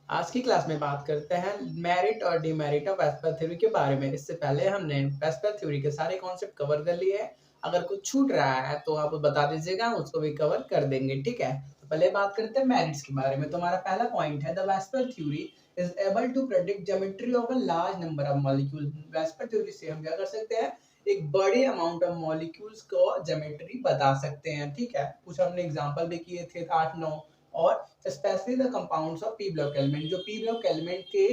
आज की क्लास में बात करते हैं मेरिट और डिमेरिट ऑफ वेस्पर थ्योरी के बारे में। इससे पहले हमने वेस्पर थ्योरी के सारे कॉन्सेप्ट कवर कर लिए हैं। अगर कुछ छूट रहा है तो आप बता दीजिएगा, उसको भी कवर कर देंगे, ठीक है। तो पहले बात करते हैं मेरिट्स के बारे में। तो हमारा पहला पॉइंट है the VSEPR theory is able to predict geometry of a large number of molecule. VSEPR theory से हम क्या कर सकते हैं, एक बड़े अमाउंट ऑफ मॉलिक्यूल्स को ज्योमेट्री बता सकते हैं, ठीक है। कुछ हमने एग्जांपल भी किए थे 8-9। और specially the compounds of P block element, जो पी ब्लॉक एलिमेंट के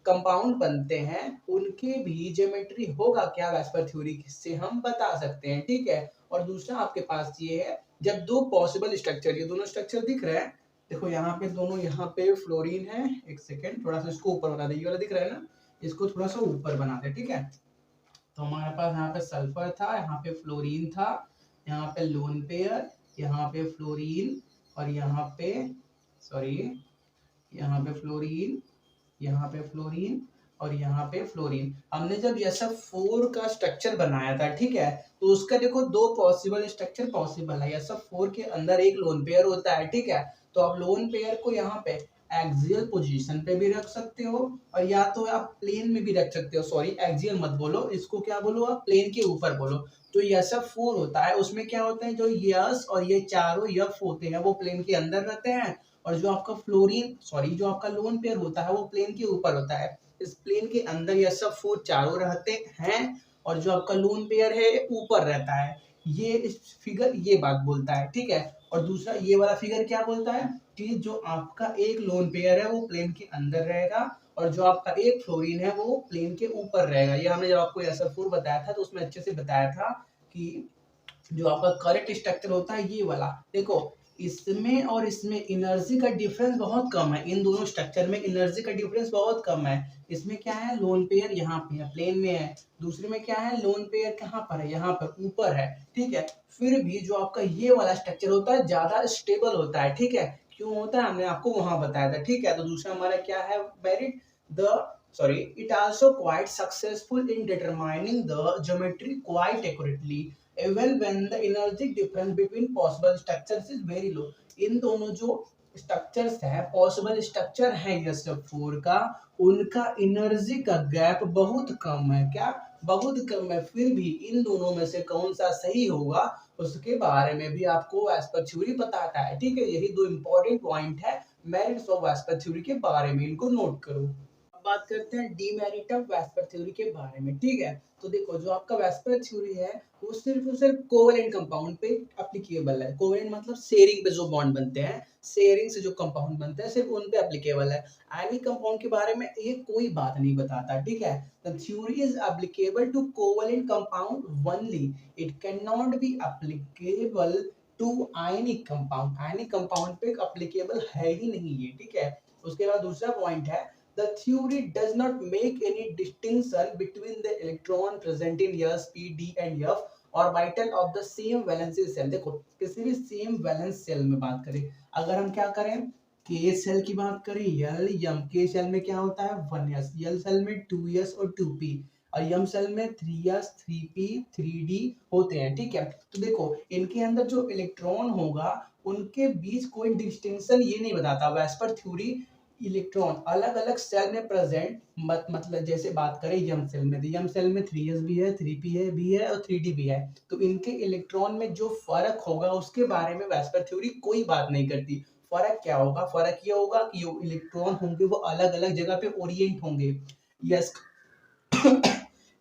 कंपाउंड बनते हैं उनके भी ज्योमेट्री होगा क्या वेस्पर थ्योरी से हम बता सकते हैं, ठीक है। और दूसरा आपके पास ये है, जब दो पॉसिबल स्ट्रक्चर, ये दोनों स्ट्रक्चर दिख रहे हैं, देखो यहाँ पे दोनों, यहाँ पे फ्लोरीन है, एक सेकेंड थोड़ा सा इसको ऊपर बना दे, ये वाला दिख रहा है ना, इसको थोड़ा सा ऊपर बना दे, ठीक है। तो हमारे पास यहाँ पे सल्फर था, यहाँ पे फ्लोरीन था, यहाँ पे लोन पेयर, यहाँ पे फ्लोरीन, और यहाँ पे सॉरी यहाँ पे फ्लोरीन, यहाँ पे फ्लोरीन, और यहाँ पे फ्लोरीन। हमने जब SF4 का स्ट्रक्चर बनाया था, ठीक है, तो उसका देखो दो पॉसिबल स्ट्रक्चर पॉसिबल है। SF4 के अंदर एक लोन पेयर होता है, ठीक है। तो आप लोन पेयर को यहाँ पे एक्सियल पोजीशन पे भी रख सकते हो, और या तो आप प्लेन में भी रख सकते हो। सॉरी, एक्सियल मत बोलो, इसको क्या बोलो, आप प्लेन के ऊपर बोलो। तो SF4 होता है, उसमें क्या होता है, जो यस और ये चारों यफ होते हैं वो प्लेन के अंदर रहते हैं, और जो आपका फ्लोरीन सॉरी जो आपका लोन पेयर होता है वो प्लेन के ऊपर होता है। इस प्लेन के अंदर ये सब फोर चारों रहते हैं, और जो आपका लोन पेयर है ऊपर रहता है। ये इस फिगर ये बात बोलता है, ठीक है। और दूसरा ये वाला फिगर क्या बोलता है कि जो आपका एक लोन पेयर है वो प्लेन के अंदर रहेगा, और जो आपका एक फ्लोरीन है वो प्लेन के ऊपर रहेगा। ये हमने जब आपको SF4 बताया था तो उसमें अच्छे से बताया था कि जो आपका करेक्ट स्ट्रक्चर होता है ये वाला, देखो इसमें और इसमें एनर्जी का डिफरेंस बहुत कम है। इन दोनों स्ट्रक्चर में एनर्जी का डिफरेंस बहुत कम है। इसमें क्या है, लोन पेयर यहाँ पे है, प्लेन में है। दूसरे में क्या है, लोन पेयर कहाँ पर है, यहाँ पर ऊपर है, ठीक है। फिर भी जो आपका ये वाला स्ट्रक्चर होता है ज्यादा स्टेबल होता है, ठीक है। क्यों होता है, हमने आपको वहां बताया था, ठीक है। तो दूसरा हमारा क्या है, merit the it also quite successful in determining the geometry quite accurately even when the energy difference between possible structures is very low। इन दोनों जो स्ट्रक्चर्स है, पॉसिबल स्ट्रक्चर है SF4 का, उनका एनर्जी का गैप बहुत कम है। क्या, बहुत कम है। फिर भी इन दोनों में से कौन सा सही होगा उसके बारे में भी आपको वेस्पर थ्योरी बताता है, ठीक है। यही दो इंपॉर्टेंट पॉइंट है मेरिट्स ऑफ वेस्पर थ्योरी के बारे में, इनको नोट करो। बात करते हैं डीमेरिट ऑफ वेस्पर थ्योरी के बारे में, ठीक है। तो देखो जो आपका वेस्पर थ्योरी है वो सिर्फ और सिर्फ कोवेलेंट कंपाउंड पे एप्लीकेबल है। कोवेलेंट मतलब शेयरिंग पे जो बॉन्ड बनते हैं, शेयरिंग से जो कंपाउंड बनते हैं सिर्फ उन पे एप्लीकेबल है। आयनिक कंपाउंड के बारे में ये कोई बात नहीं बताता, ठीक है। The theory is applicable to covalent compound only, it can not be applicable to ionic compound. Ionic compound पे एप्लीकेबल है ही नहीं ये, ठीक है। उसके बाद दूसरा पॉइंट है, the theory does not make any distinction between the electron present in S, P, D and F orbital of the same valency cell। देखो किसी भी सेम वैलेंस सेल में बात करें, अगर हम क्या करें, K सेल की बात करें, L M, K सेल में क्या होता है 1s, L सेल में 2s और 2p, और M सेल में 3s 3p 3d होते हैं, ठीक है। तो देखो इनके अंदर जो इलेक्ट्रॉन होगा उनके बीच कोई डिस्टिंक्शन ये नहीं बताता वेस्पर थ्योरी। इलेक्ट्रॉन अलग अलग सेल में प्रेजेंट मतलब जैसे बात करें यम सेल में, तो यम सेल में 3s भी है, 3p है भी है और 3d भी है। तो इनके इलेक्ट्रॉन में जो फर्क होगा उसके बारे में वेस्पर थ्योरी कोई बात नहीं करती। फर्क क्या होगा, फर्क ये होगा कि जो इलेक्ट्रॉन होंगे वो अलग अलग जगह पे ओरिएंट होंगे। यस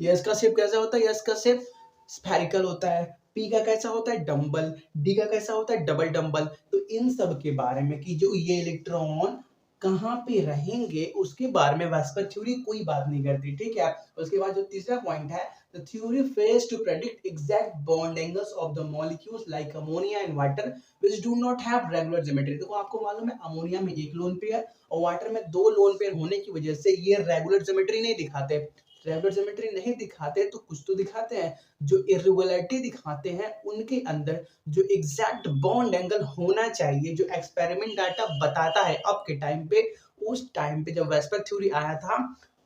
यस का शेप कैसा होता है, यस का शेप स्फेरिकल होता है, पी का कैसा होता है डम्बल, डी का कैसा होता है डबल डम्बल। तो इन सब के बारे में कि जो ये इलेक्ट्रॉन कहाँ पे रहेंगे उसके बारे में वेस्पर थ्योरी कोई बात नहीं करती, ठीक है। उसके बाद जो तीसरा पॉइंट है, the theory fails to predict exact bond angles of the molecules like ammonia and water which do not have regular geometry. देखो आपको मालूम है अमोनिया में एक लोन पेयर और वाटर में दो लोन पेयर होने की वजह से ये रेगुलर ज्योमेट्री नहीं दिखाते। रेगुलर ज्योमेट्री नहीं दिखाते तो कुछ तो दिखाते हैं, जो इरेगुलरिटी दिखाते हैं उनके अंदर जो एग्जैक्ट बॉन्ड एंगल होना चाहिए, जो एक्सपेरिमेंट डाटा बताता है अब के टाइम पे, उस टाइम पे जब वेस्पर थ्योरी आया था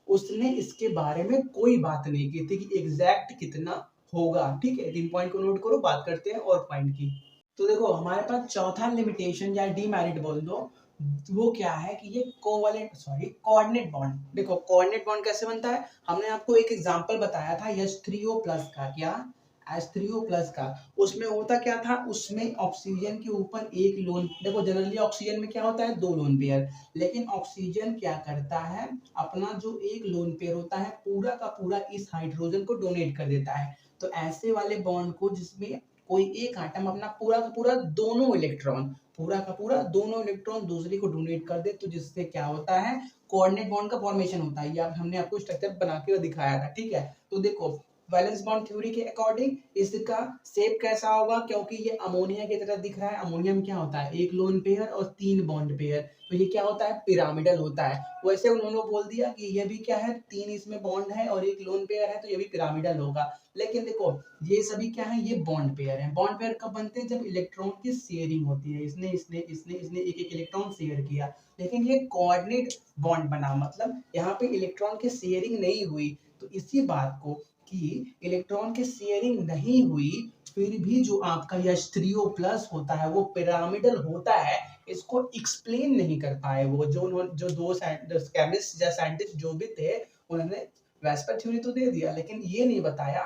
उसने इसके बारे में कोई बात नहीं की थी कि एग्जैक्ट कितना होगा, ठीक है। 3 पॉइंट को नोट करो, बात करते हैं और पॉइंट की। तो देखो हमारे पास चौथा लिमिटेशन या डीमेरिट बोल दो, वो क्या है कि ये कोऑर्डिनेट बॉन्ड। देखो कोऑर्डिनेट बॉन्ड कैसे बनता है, हमने आपको एक एग्जांपल बताया था H3O प्लस का, क्या H3O प्लस का। उसमें होता क्या था, उसमें ऑक्सीजन के ऊपर एक लोन, देखो जनरली ऑक्सीजन में क्या होता है, 2 लोन पेयर, लेकिन ऑक्सीजन क्या करता है, अपना जो एक लोन पेयर होता है पूरा का पूरा इस हाइड्रोजन को डोनेट कर देता है। तो ऐसे वाले बॉन्ड को जिसमें कोई एक आटम अपना पूरा का पूरा दोनों इलेक्ट्रॉन, पूरा का पूरा दोनों इलेक्ट्रॉन दूसरे को डोनेट कर दे, तो जिससे क्या होता है, कोऑर्डिनेट बॉन्ड का फॉर्मेशन होता है। ये हमने आपको स्ट्रक्चर बना के दिखाया था, ठीक है। तो देखो वैलेंस बॉन्ड थ्योरी के अकॉर्डिंग इसका शेप कैसा होगा, क्योंकि ये अमोनिया की तरह दिख रहा है, अमोनिया में क्या होता है, एक लोन पेयर और 3 बॉन्ड पेयर, तो ये क्या होता है, पिरामिडल होता है। वैसे उन्होंने बोल दिया कि ये भी क्या है, 3 इसमें बॉन्ड है और एक लोन पेयर है, तो ये भी पिरामिडल होगा। लेकिन देखो ये सभी क्या है, ये बॉन्ड पेयर है। बॉन्ड पेयर कब बनते हैं, जब इलेक्ट्रॉन की शेयरिंग होती है, इसने इसने इसने इसने एक एक इलेक्ट्रॉन शेयर किया। लेकिन ये कोऑर्डिनेट बॉन्ड बना, मतलब यहाँ पे इलेक्ट्रॉन की शेयरिंग नहीं हुई। तो इसी बात को कि इलेक्ट्रॉन की शेयरिंग नहीं हुई, फिर भी जो आपका H3O प्लस होता है वो पिरामिडल होता है, इसको एक्सप्लेन नहीं कर पाए वो जो दो केमिस्ट या साइंटिस्ट जो भी थे, उन्होंने वेस्पर थ्योरी तो दे दिया, लेकिन ये नहीं बताया,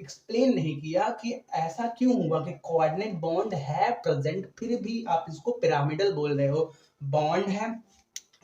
एक्सप्लेन नहीं किया कि ऐसा क्यों हुआ कि कोऑर्डिनेट बॉन्ड है प्रेजेंट, फिर भी आप इसको पिरामिडल बोल रहे हो। बॉन्ड है,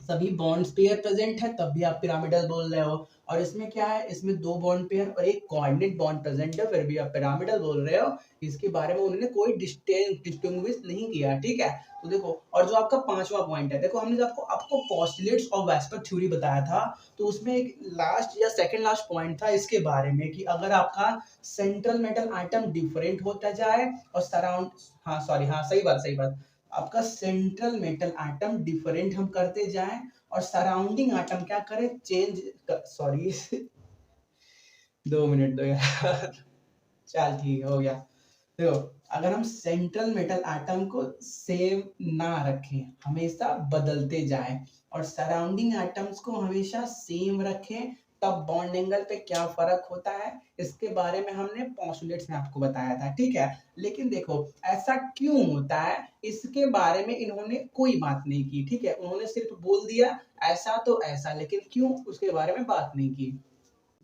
सभी बॉन्ड्स पेयर प्रेजेंट है, तब भी आप पिरामिडल बोल रहे हो। और इसमें क्या है, इसमें 2 बॉन्ड पेयर और एक कोऑर्डिनेट बॉन्ड प्रेजेंट है, फिर भी आप पिरामिडल बोल रहे हो। इसके बारे में उन्होंने कोई डिस्टिंग्विश नहीं किया, ठीक है। तो देखो, और जो आपका 5वां पॉइंट है, देखो हमने जो आपको आपको पोस्टुलेट्स ऑफ वेस्पर थ्योरी बताया था, तो उसमें एक लास्ट या सेकंड लास्ट पॉइंट था इसके बारे में कि अगर आपका सेंट्रल मेटल आइटम डिफरेंट होता जाए और सराउंड, हाँ सॉरी, हाँ सही बात, आपका सेंट्रल मेटल आइटम डिफरेंट हम करते जाएं और सराउंडिंग आइटम क्या करे, चेंज, सॉरी 2 मिनट दो यार, चल ठीक हो गया। देखो अगर हम सेंट्रल मेटल आइटम को सेम ना रखें, हमेशा बदलते जाएं, और सराउंडिंग आइटम्स को हमेशा सेम रखें, तब बॉन्ड एंगल पे क्या फर्क होता है, इसके बारे में हमने पोस्टुलेट्स में आपको बताया था, ठीक है। लेकिन देखो ऐसा क्यों होता है, इसके बारे में इन्होंने कोई बात नहीं की, ठीक है। उन्होंने सिर्फ बोल दिया ऐसा तो ऐसा, लेकिन क्यों उसके बारे में बात नहीं की।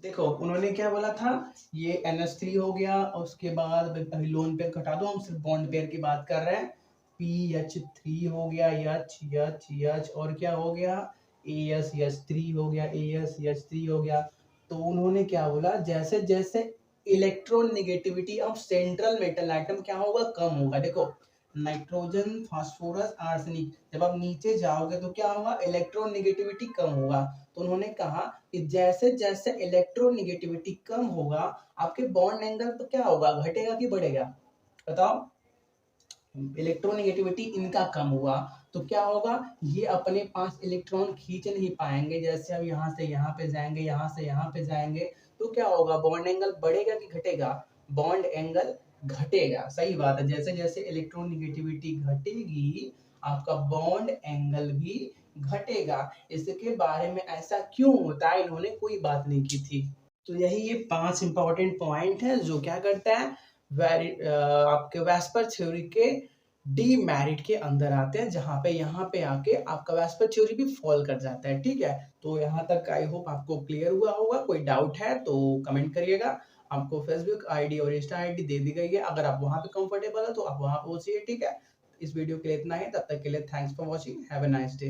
देखो उन्होंने क्या बोला था, ये NH3 हो गया, और उसके बाद अभी लोन पेयर घटा दो, हम सिर्फ बॉन्ड पेयर की बात कर रहे हैं। PH3 हो गया, H और क्या हो गया, ASH3 हो गया, ASH3 हो गया। तो उन्होंने क्या बोला, जैसे जैसे electron negativity of central metal atom क्या होगा, कम होगा। देखो नाइट्रोजन, फास्फोरस, आर्सेनिक, जब आप नीचे जाओगे तो क्या होगा, इलेक्ट्रॉन नेगेटिविटी कम होगा। तो उन्होंने कहा कि जैसे जैसे इलेक्ट्रोनेगेटिविटी कम होगा, आपके बॉन्ड एंगल तो क्या होगा, घटेगा कि बढ़ेगा, बताओ। इलेक्ट्रोनेगेटिविटी इनका कम हुआ तो क्या होगा, ये अपने पास इलेक्ट्रॉन खींच नहीं पाएंगे, जैसे अब यहाँ से यहाँ पे जाएंगे, यहाँ से यहाँ पे जाएंगे, तो क्या होगा, बॉन्ड एंगल बढ़ेगा कि घटेगा, बॉन्ड एंगल घटेगा। सही बात है, जैसे जैसे इलेक्ट्रोनेगेटिविटी घटेगी, आपका बॉन्ड एंगल भी घटेगा। इसके बारे में ऐसा क्यों होता है, इन्होंने कोई बात नहीं की थी। तो यही ये 5 इंपॉर्टेंट पॉइंट है जो क्या करता है, आपके वेस्पर थ्योरी के डीमेरिट के अंदर आते हैं, जहां पे यहाँ पे आके आपका वेस्पर थ्योरी भी फॉल कर जाता है, ठीक है। तो यहाँ तक आई होप आपको क्लियर हुआ होगा, कोई डाउट है तो कमेंट करिएगा। आपको फेसबुक आईडी और इंस्टा आईडी दे दी गई है, अगर आप वहां पे कंफर्टेबल है तो आप वहां पहुंचिए, ठीक है। इस वीडियो के लिए इतना ही, तब तक के लिए thanks for watching, have a nice day.